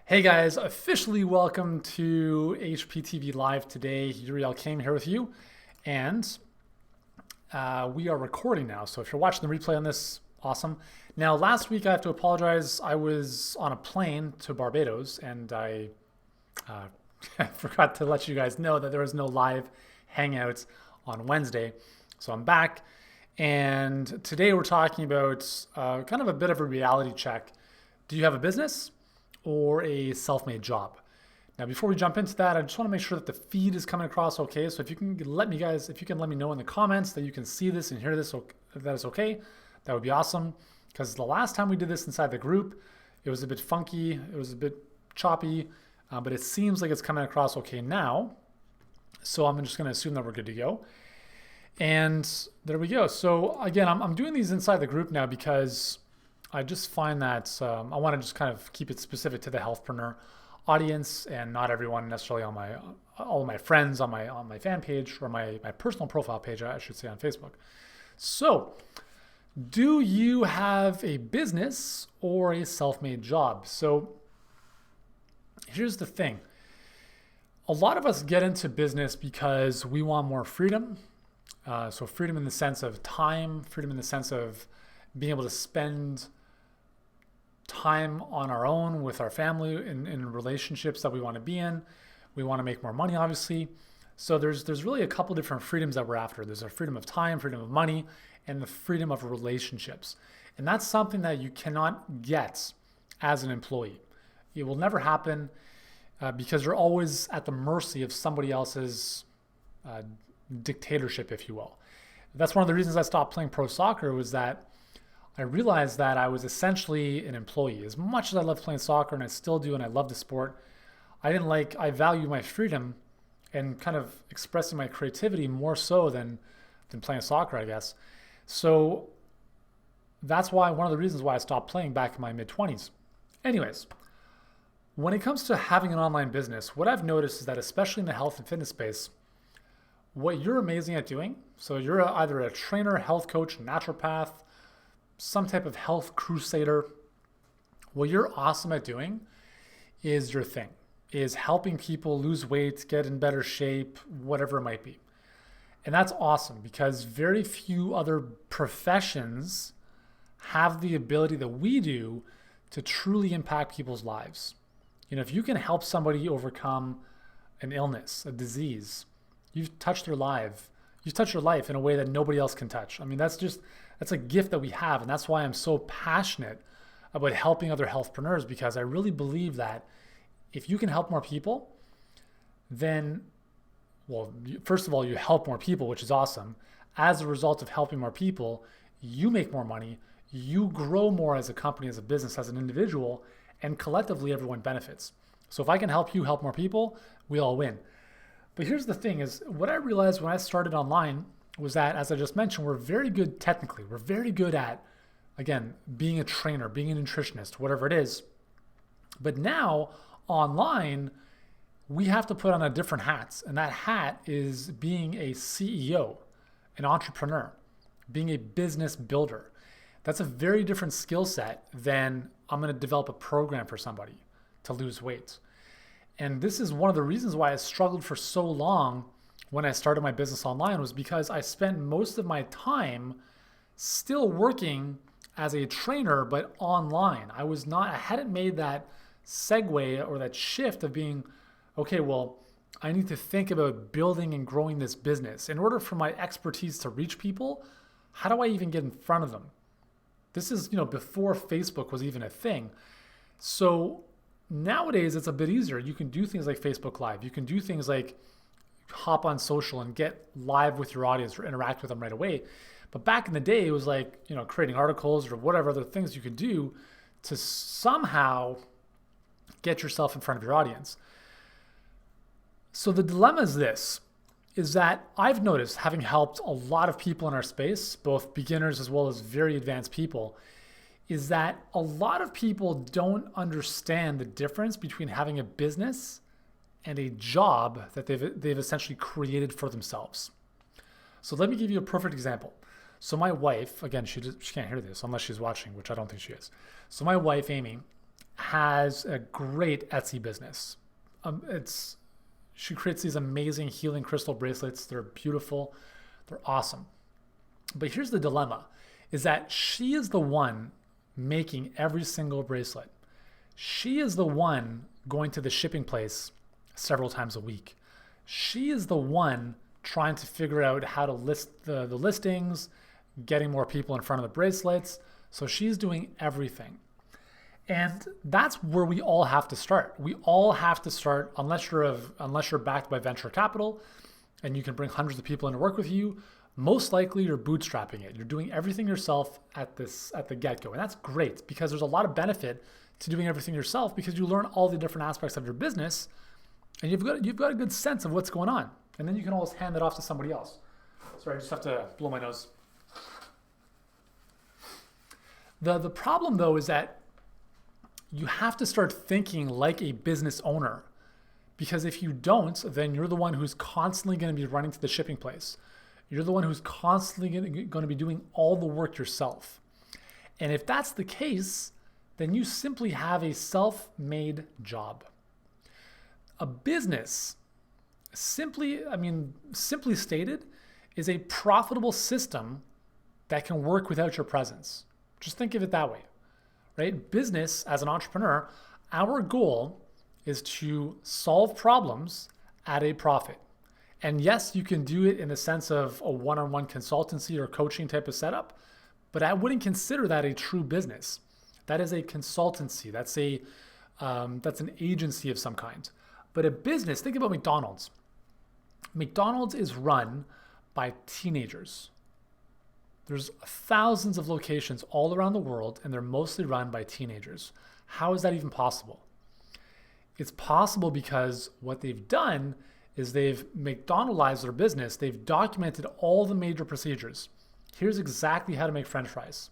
Hey guys, officially welcome to HPTV Live today. Uriel came here with you, and we are recording now. So if you're watching the replay on this, awesome. Now, last week I have to apologize. I was on a plane to Barbados, and I forgot to let you guys know that there was no live hangouts on Wednesday. So I'm back, and today we're talking about kind of a bit of a reality check. Do you have a business or a self-made job? Now, before we jump into that, I just want to make sure that the feed is coming across okay. So if you can let me know in the comments that you can see this and hear this, if that is okay, that would be awesome. Because the last time we did this inside the group, it was a bit funky, it was a bit choppy, but it seems like it's coming across okay now. So I'm just going to assume that we're good to go. And there we go. So again, I'm doing these inside the group now because I just find that I want to just kind of keep it specific to the healthpreneur audience and not everyone necessarily on all of my friends on my fan page or my personal profile page, I should say, on Facebook. So, do you have a business or a self-made job? So, here's the thing. A lot of us get into business because we want more freedom. So freedom in the sense of time, freedom in the sense of being able to spend time on our own with our family in relationships that we want to be in. We want to make more money, obviously. So there's really a couple different freedoms that we're after. There's a freedom of time, freedom of money, and the freedom of relationships. And that's something that you cannot get as an employee. It will never happen because you're always at the mercy of somebody else's dictatorship, if you will. That's one of the reasons I stopped playing pro soccer, was that I realized that I was essentially an employee. As much as I loved playing soccer, and I still do, and I love the sport, I value my freedom and kind of expressing my creativity more so than playing soccer, I guess. So that's why, one of the reasons why I stopped playing back in my mid-20s. Anyways, when it comes to having an online business, what I've noticed is that, especially in the health and fitness space, what you're amazing at doing, so you're either a trainer, health coach, naturopath, some type of health crusader, what you're awesome at doing is your thing, is helping people lose weight, get in better shape, whatever it might be. And that's awesome because very few other professions have the ability that we do to truly impact people's lives. You know, if you can help somebody overcome an illness, a disease, you've touched their life. You've touched your life in a way that nobody else can touch. I mean, that's a gift that we have. And that's why I'm so passionate about helping other healthpreneurs, because I really believe that if you can help more people, then, well, first of all, you help more people, which is awesome. As a result of helping more people, you make more money, you grow more as a company, as a business, as an individual, and collectively everyone benefits. So if I can help you help more people, we all win. But here's the thing is, what I realized when I started online was that, as I just mentioned, we're very good technically. We're very good at, again, being a trainer, being a nutritionist, whatever it is. But now, online, we have to put on a different hat. And that hat is being a CEO, an entrepreneur, being a business builder. That's a very different skill set than I'm going to develop a program for somebody to lose weight. And this is one of the reasons why I struggled for so long when I started my business online, was because I spent most of my time still working as a trainer, but online. I hadn't made that segue or that shift of being, okay, well, I need to think about building and growing this business. In order for my expertise to reach people, how do I even get in front of them? This is, before Facebook was even a thing. So nowadays, it's a bit easier. You can do things like Facebook Live. You can do things like hop on social and get live with your audience or interact with them right away. But back in the day, it was like, creating articles or whatever other things you could do to somehow get yourself in front of your audience. So the dilemma is that I've noticed, having helped a lot of people in our space, both beginners as well as very advanced people, is that a lot of people don't understand the difference between having a business and a job that they've essentially created for themselves. So let me give you a perfect example. So my wife, again, she can't hear this unless she's watching, which I don't think she is. So my wife, Amy, has a great Etsy business. She creates these amazing healing crystal bracelets. They're beautiful. They're awesome. But here's the dilemma, is that she is the one making every single bracelet. She is the one going to the shipping place several times a week. She is the one trying to figure out how to list the listings, getting more people in front of the bracelets. So she's doing everything. And that's where we all have to start. We all have to start, unless you're backed by venture capital and you can bring hundreds of people in to work with you. Most likely you're bootstrapping it. You're doing everything yourself at the get-go. And that's great because there's a lot of benefit to doing everything yourself because you learn all the different aspects of your business and you've got a good sense of what's going on. And then you can always hand it off to somebody else. Sorry, I just have to blow my nose. The problem though is that you have to start thinking like a business owner, because if you don't, then you're the one who's constantly going to be running to the shipping place. You're the one who's constantly going to be doing all the work yourself. And if that's the case, then you simply have a self-made job. A business, simply stated, is a profitable system that can work without your presence. Just think of it that way, right? Business, as an entrepreneur, our goal is to solve problems at a profit. And yes, you can do it in the sense of a one-on-one consultancy or coaching type of setup, but I wouldn't consider that a true business. That is a consultancy. That's an agency of some kind. But a business, think about McDonald's. McDonald's is run by teenagers. There's thousands of locations all around the world, and they're mostly run by teenagers. How is that even possible? It's possible because what they've done is they've McDonaldized their business. They've documented all the major procedures. Here's exactly how to make French fries.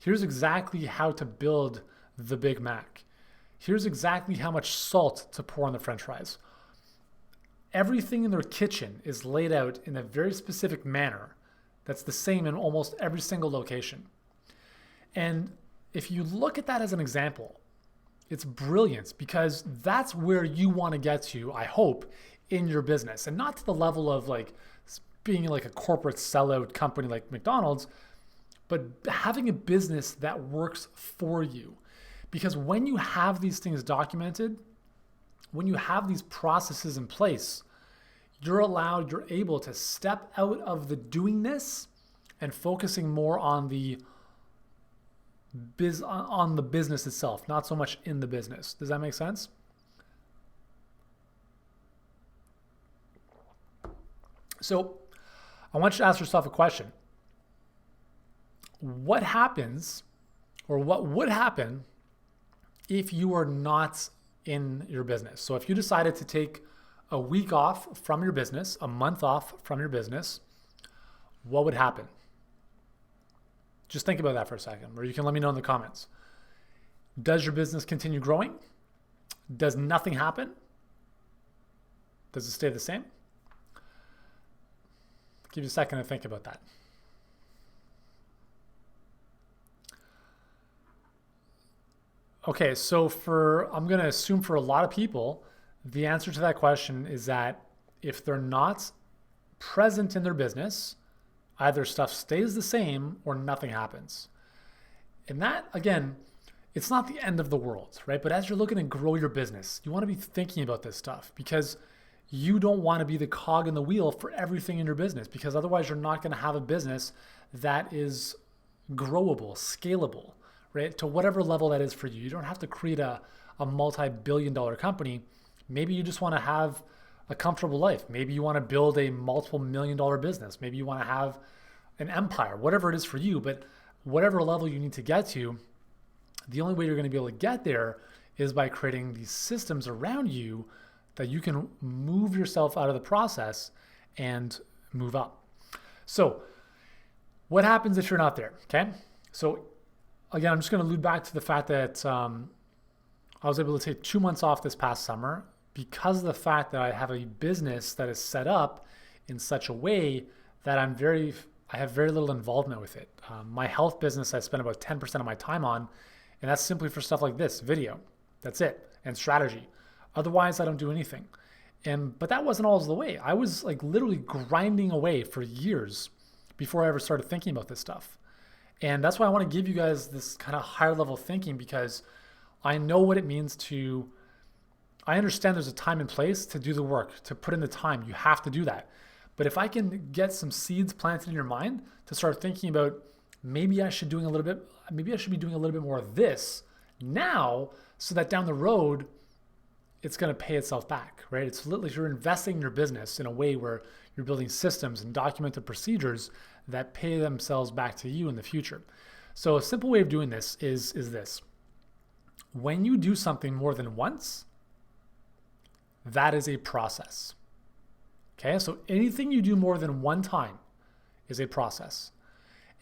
Here's exactly how to build the Big Mac. Here's exactly how much salt to pour on the French fries. Everything in their kitchen is laid out in a very specific manner that's the same in almost every single location. And if you look at that as an example, it's brilliant because that's where you want to get to, I hope, in your business. And not to the level of like being like a corporate sellout company like McDonald's, but having a business that works for you. Because when you have these things documented, when you have these processes in place, you're able to step out of the doingness and focusing more on the business itself, not so much in the business. Does that make sense? So I want you to ask yourself a question. What happens, or what would happen if you are not in your business? So if you decided to take a week off from your business, a month off from your business, what would happen? Just think about that for a second, or you can let me know in the comments. Does your business continue growing? Does nothing happen? Does it stay the same? Give you a second to think about that. Okay, so I'm going to assume for a lot of people, the answer to that question is that if they're not present in their business, either stuff stays the same or nothing happens. And that, again, it's not the end of the world, right? But as you're looking to grow your business, you want to be thinking about this stuff because you don't want to be the cog in the wheel for everything in your business, because otherwise you're not going to have a business that is growable, scalable, right? To whatever level that is for you. You don't have to create a multi-billion-dollar company. Maybe you just want to have a comfortable life. Maybe you want to build a multiple million-dollar business. Maybe you want to have an empire, whatever it is for you. But whatever level you need to get to, the only way you're going to be able to get there is by creating these systems around you that you can move yourself out of the process and move up. So what happens if you're not there? Okay. So again, I'm just going to allude back to the fact that I was able to take 2 months off this past summer because of the fact that I have a business that is set up in such a way that I have very little involvement with it. My health business, I spend about 10% of my time on, and that's simply for stuff like this video. That's it. And strategy. Otherwise, I don't do anything. But that wasn't always the way. I was like literally grinding away for years before I ever started thinking about this stuff. And that's why I want to give you guys this kind of higher level thinking, because I know what it means I understand there's a time and place to do the work, to put in the time. You have to do that. But if I can get some seeds planted in your mind to start thinking about maybe I should be doing a little bit more of this now, so that down the road it's going to pay itself back, right? It's literally, you're investing in your business in a way where you're building systems and documented procedures that pay themselves back to you in the future. So a simple way of doing this is this. When you do something more than once, that is a process. Okay, so anything you do more than one time is a process.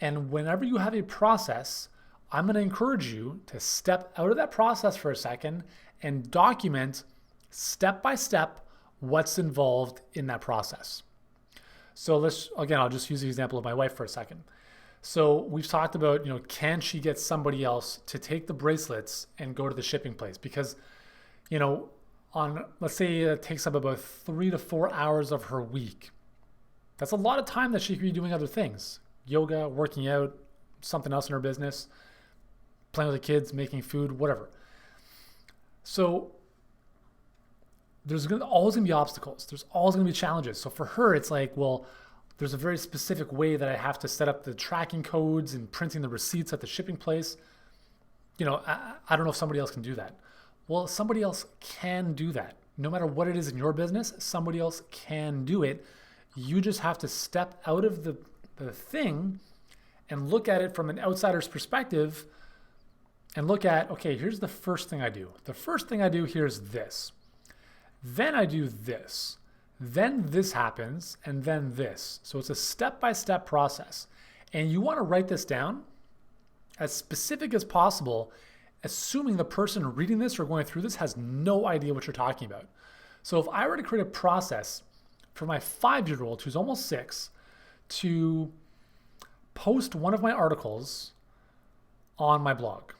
And whenever you have a process, I'm going to encourage you to step out of that process for a second and document step by step what's involved in that process. So I'll just use the example of my wife for a second. So we've talked about, can she get somebody else to take the bracelets and go to the shipping place? Because, let's say it takes up about 3 to 4 hours of her week. That's a lot of time that she could be doing other things. Yoga, working out, something else in her business, playing with the kids, making food, whatever. So there's always going to be obstacles. There's always going to be challenges. So for her, it's like, well, there's a very specific way that I have to set up the tracking codes and printing the receipts at the shipping place. I don't know if somebody else can do that. Well, somebody else can do that. No matter what it is in your business, somebody else can do it. You just have to step out of the thing and look at it from an outsider's perspective and look at, okay, here's the first thing I do. The first thing I do here is this. Then I do this. Then this happens, and then this. So it's a step-by-step process. And you want to write this down as specific as possible, assuming the person reading this or going through this has no idea what you're talking about. So if I were to create a process for my 5-year-old, who's almost 6, to post one of my articles on my blog,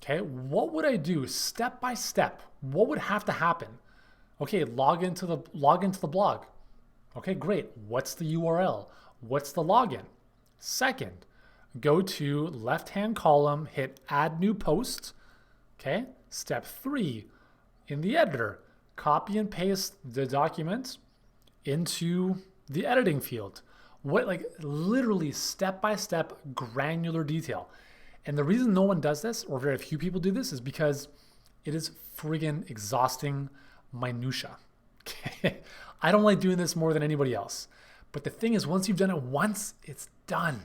okay, what would I do step by step? What would have to happen? Okay, log into the blog. Okay, great. What's the URL? What's the login? Second, go to left-hand column, hit add new post. Okay, step 3, in the editor, copy and paste the document into the editing field. Literally step-by-step granular detail. And the reason no one does this, or very few people do this, is because it is friggin' exhausting minutia. Okay? I don't like doing this more than anybody else. But the thing is, once you've done it once, it's done.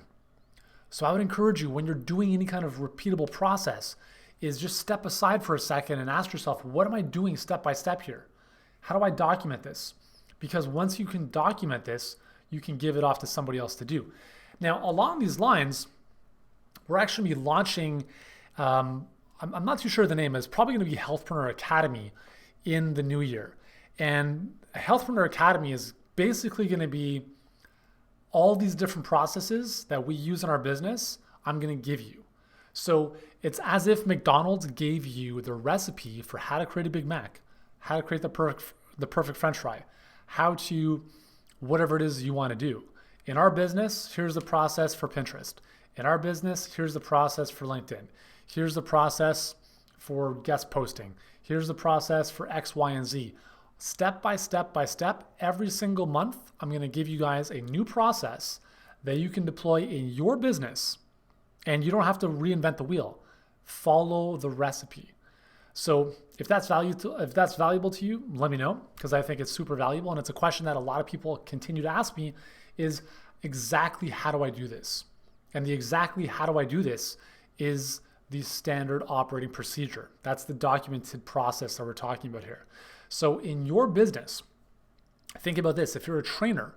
So I would encourage you, when you're doing any kind of repeatable process, is just step aside for a second and ask yourself, what am I doing step by step here? How do I document this? Because once you can document this, you can give it off to somebody else to do. Now, along these lines, we're actually going to be launching, I'm not too sure the name, it's probably going to be Healthpreneur Academy in the new year. And Healthpreneur Academy is basically going to be all these different processes that we use in our business, I'm going to give you. So it's as if McDonald's gave you the recipe for how to create a Big Mac, how to create the perfect French fry, how to whatever it is you want to do. In our business, here's the process for Pinterest. In our business, here's the process for LinkedIn. Here's the process for guest posting. Here's the process for X, Y, and Z. Step by step by step, every single month, I'm going to give you guys a new process that you can deploy in your business, and you don't have to reinvent the wheel. Follow the recipe. So if that's valuable to you, let me know, because I think it's super valuable, and it's a question that a lot of people continue to ask me is exactly how do I do this? And the exactly how do I do this is the standard operating procedure. That's the documented process that we're talking about here. So in your business, think about this. If you're a trainer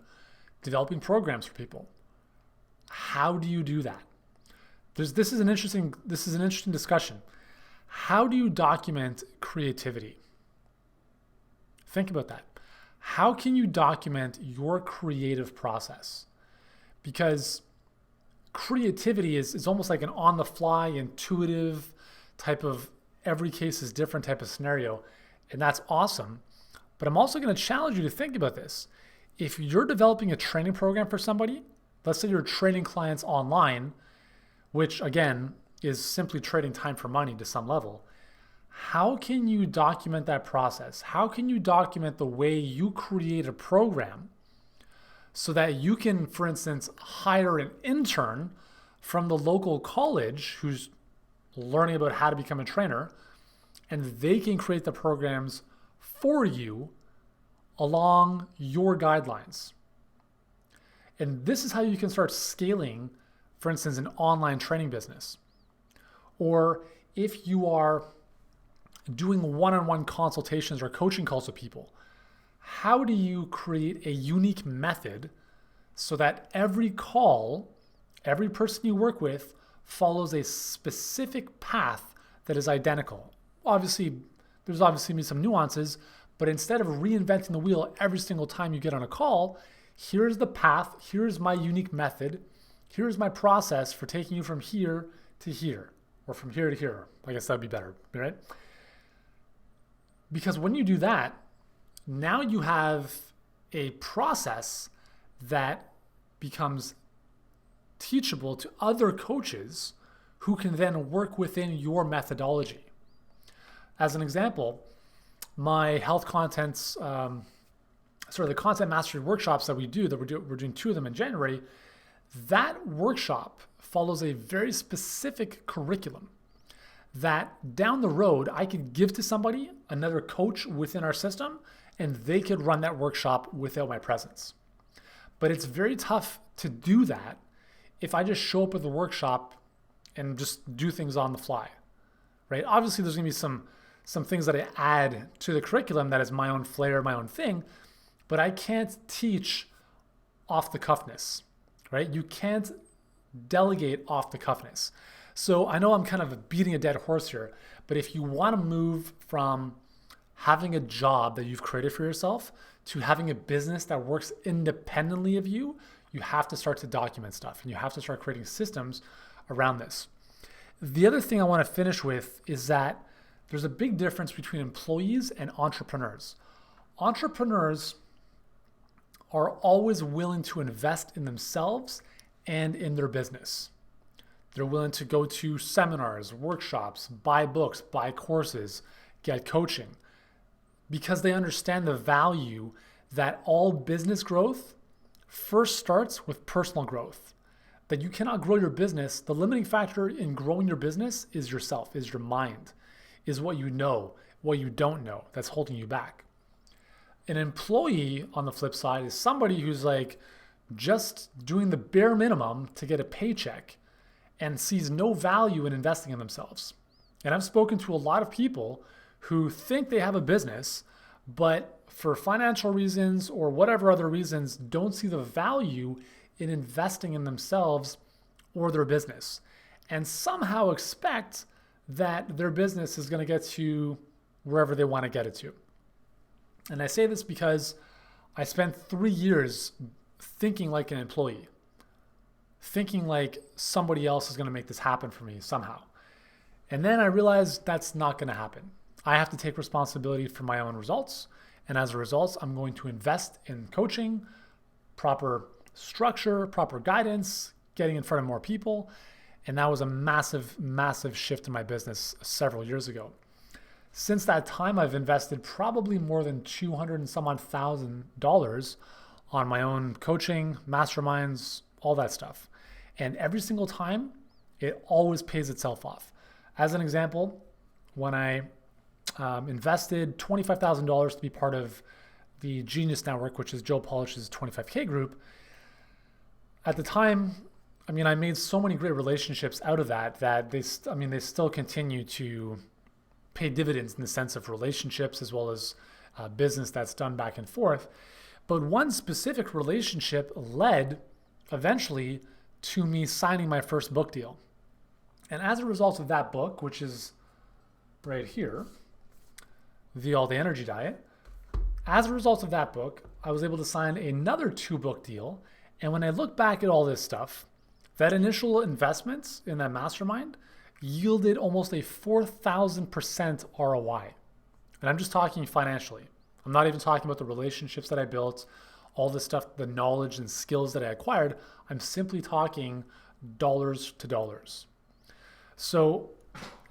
developing programs for people, how do you do that? This is an interesting discussion. How do you document creativity? Think about that. How can you document your creative process? Because creativity is almost like an on-the-fly, intuitive type of every case is different type of scenario, and that's awesome. But I'm also going to challenge you to think about this. If you're developing a training program for somebody, let's say you're training clients online, which again is simply trading time for money to some level, how can you document that process? How can you document the way you create a program so that you can, for instance, hire an intern from the local college who's learning about how to become a trainer, and they can create the programs for you along your guidelines. And this is how you can start scaling, for instance, an online training business. Or if you are doing one-on-one consultations or coaching calls with people, how do you create a unique method so that every call, every person you work with follows a specific path that is identical? Obviously, there's obviously some nuances, but instead of reinventing the wheel every single time you get on a call, here's the path, here's my unique method, here's my process for taking you from here to here, or from here to here. I guess that'd be better, right? Because when you do that, now you have a process that becomes teachable to other coaches who can then work within your methodology. As an example, my health contents, the content mastery workshops that we're doing 2 of them in January, that workshop follows a very specific curriculum that down the road I could give to somebody, another coach within our system, and they could run that workshop without my presence. But it's very tough to do that if I just show up at the workshop and just do things on the fly, right? Obviously, there's going to be some things that I add to the curriculum that is my own flair, my own thing, but I can't teach off the cuffness, right? You can't delegate off the cuffness. So I know I'm kind of beating a dead horse here, but if you want to move from having a job that you've created for yourself to having a business that works independently of you, you have to start to document stuff and you have to start creating systems around this. The other thing I want to finish with is that there's a big difference between employees and entrepreneurs. Entrepreneurs are always willing to invest in themselves and in their business. They're willing to go to seminars, workshops, buy books, buy courses, get coaching, because they understand the value that all business growth first starts with personal growth. That you cannot grow your business. The limiting factor in growing your business is yourself, is your mind, is what you know, what you don't know that's holding you back. An employee, on the flip side, is somebody who's like just doing the bare minimum to get a paycheck and sees no value in investing in themselves. And I've spoken to a lot of people who think they have a business, but for financial reasons or whatever other reasons, don't see the value in investing in themselves or their business, and somehow expect that their business is going to get to wherever they want to get it to. And I say this because I spent 3 years thinking like an employee, thinking like somebody else is going to make this happen for me somehow. And then I realized that's not going to happen. I have to take responsibility for my own results. And as a result, I'm going to invest in coaching, proper structure, proper guidance, getting in front of more people. And that was a massive, massive shift in my business several years ago. Since that time, I've invested probably more than $200 and some odd thousand on my own coaching, masterminds, all that stuff. And every single time, it always pays itself off. As an example, when I invested $25,000 to be part of the Genius Network, which is Joe Polish's 25K group, at the time, I made so many great relationships out of that they still continue to pay dividends in the sense of relationships as well as business that's done back and forth. But one specific relationship led eventually to me signing my first book deal. And as a result of that book, which is right here, The All Day Energy Diet, as a result of that book, I was able to sign another 2-book deal. And when I look back at all this stuff, that initial investments in that mastermind yielded almost a 4,000% ROI. And I'm just talking financially. I'm not even talking about the relationships that I built, all the stuff, the knowledge and skills that I acquired. I'm simply talking dollars to dollars. So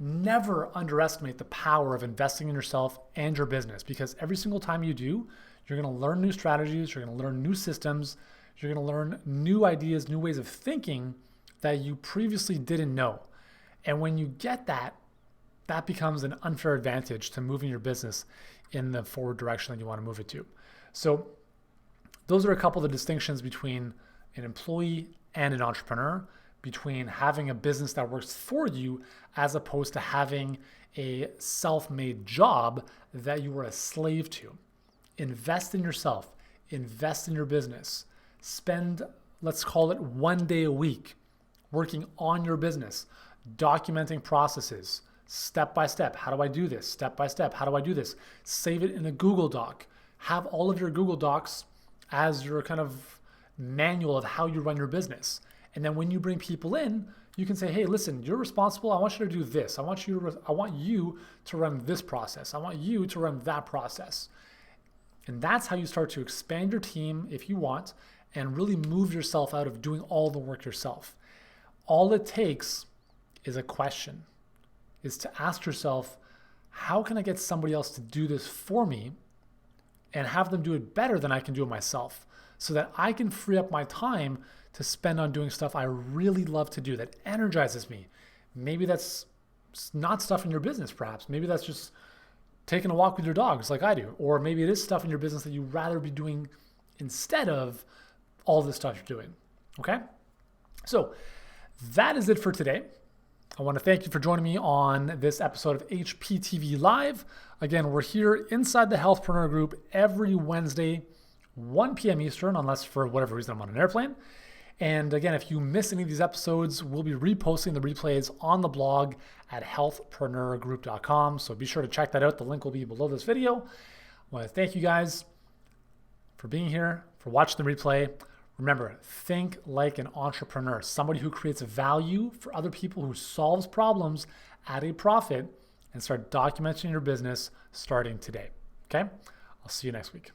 never underestimate the power of investing in yourself and your business, because every single time you do, you're going to learn new strategies, you're going to learn new systems, you're going to learn new ideas, new ways of thinking that you previously didn't know. And when you get that, that becomes an unfair advantage to moving your business in the forward direction that you want to move it to. So those are a couple of the distinctions between an employee and an entrepreneur, between having a business that works for you as opposed to having a self-made job that you are a slave to. Invest in yourself, invest in your business, spend, let's call it 1 day a week, working on your business, documenting processes, step by step. How do I do this? Step by step. How do I do this? Save it in a Google Doc. Have all of your Google Docs as your kind of manual of how you run your business. And then when you bring people in, you can say, hey, listen, you're responsible. I want you to do this. I want you to run this process. I want you to run that process. And that's how you start to expand your team if you want, and really move yourself out of doing all the work yourself. All it takes is a question, is to ask yourself, how can I get somebody else to do this for me and have them do it better than I can do it myself, so that I can free up my time to spend on doing stuff I really love to do that energizes me. Maybe that's not stuff in your business, perhaps. Maybe that's just taking a walk with your dogs like I do. Or maybe it is stuff in your business that you'd rather be doing instead of all the stuff you're doing. Okay? So that is it for today. I want to thank you for joining me on this episode of HPTV Live. Again, we're here inside the Healthpreneur Group every Wednesday, 1 p.m. Eastern, unless for whatever reason I'm on an airplane. And again, if you miss any of these episodes, we'll be reposting the replays on the blog at healthpreneurgroup.com. So be sure to check that out. The link will be below this video. I want to thank you guys for being here, for watching the replay. Remember, think like an entrepreneur, somebody who creates value for other people, who solves problems at a profit, and start documenting your business starting today. Okay? I'll see you next week.